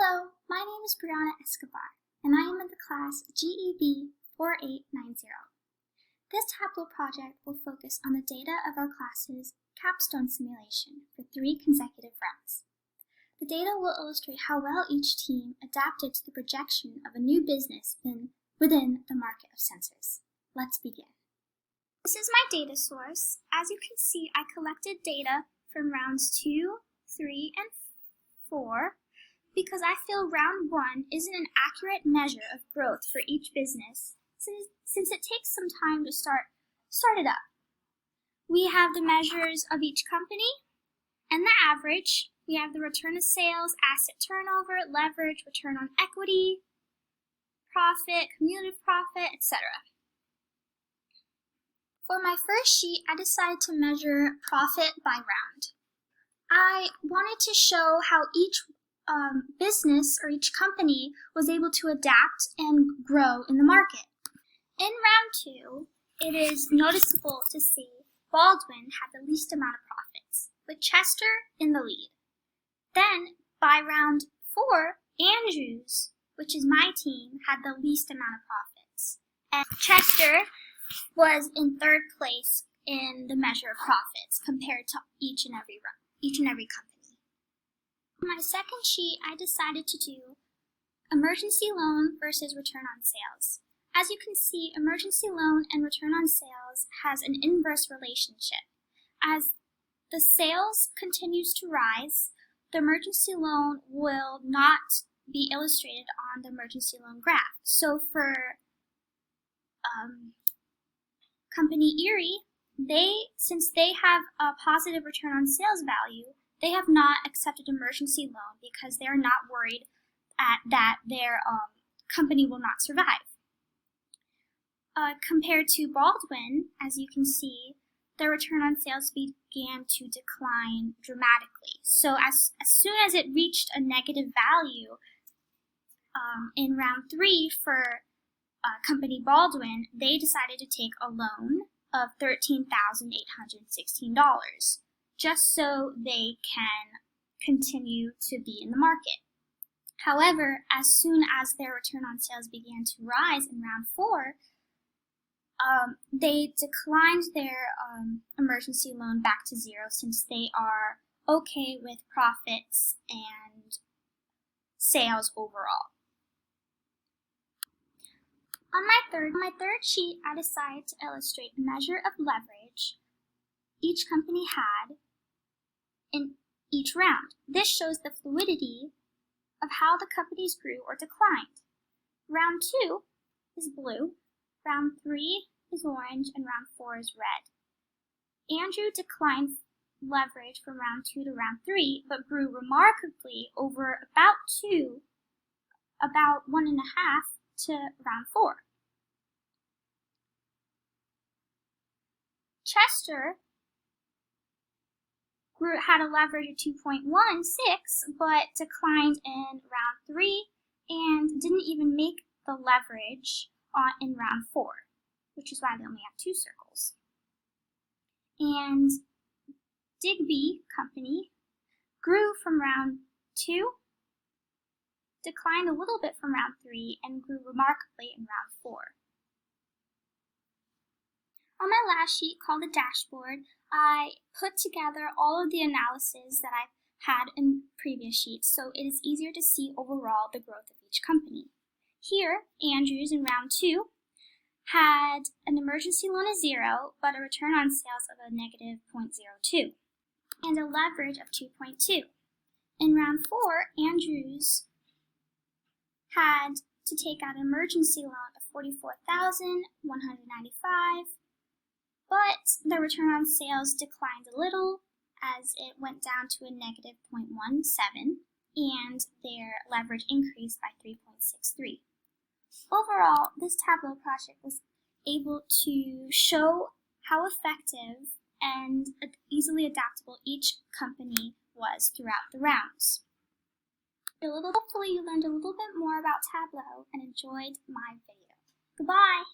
Hello, my name is Brianna Escobar, and I am in the class GEB4890. This Tableau project will focus on the data of our class's capstone simulation for 3 consecutive rounds. The data will illustrate how well each team adapted to the projection of a new business within the market of sensors. Let's begin. This is my data source. As you can see, I collected data from rounds 2, 3, and 4 because I feel round 1 isn't an accurate measure of growth for each business since it takes some time to start it up. We have the measures of each company and the average. We have the return of sales, asset turnover, leverage, return on equity, profit, cumulative profit, etc. For my first sheet, I decided to measure profit by round. I wanted to show how each business or each company was able to adapt and grow in the market. In round 2, it is noticeable to see Baldwin had the least amount of profits, with Chester in the lead. Then, by round 4, Andrews, which is my team, had the least amount of profits. And Chester was in 3rd place in the measure of profits compared to each and every company. For my second sheet, I decided to do emergency loan versus return on sales. As you can see, emergency loan and return on sales has an inverse relationship. As the sales continues to rise, the emergency loan will not be illustrated on the emergency loan graph. So for company Erie, since they have a positive return on sales value, they have not accepted emergency loan because they are not worried that their company will not survive. Compared to Baldwin, as you can see, their return on sales began to decline dramatically. So as soon as it reached a negative value in round 3 for company Baldwin, they decided to take a loan of $13,816 just so they can continue to be in the market. However, as soon as their return on sales began to rise in round 4, they declined their emergency loan back to 0 since they are okay with profits and sales overall. On my third sheet, I decided to illustrate the measure of leverage each company had in each round. This shows the fluidity of how the companies grew or declined. Round 2 is blue, round 3 is orange, and round 4 is red. Andrew declined leverage from round 2 to round 3, but grew remarkably over about 1.5 to round 4. Chester had a leverage of 2.16, but declined in round 3 and didn't even make the leverage in round 4, which is why they only have 2 circles. And Digby Company grew from round 2, declined a little bit from round 3, and grew remarkably in round 4. On my last sheet, called the dashboard, I put together all of the analysis that I've had in previous sheets, so it is easier to see overall the growth of each company. Here, Andrews in round 2 had an emergency loan of 0, but a return on sales of a negative 0.02, and a leverage of 2.2. In round 4, Andrews had to take out an emergency loan of $44,195, but the return on sales declined a little as it went down to a negative 0.17, and their leverage increased by 3.63. Overall, this Tableau project was able to show how effective and easily adaptable each company was throughout the rounds. Hopefully you learned a little bit more about Tableau and enjoyed my video. Goodbye!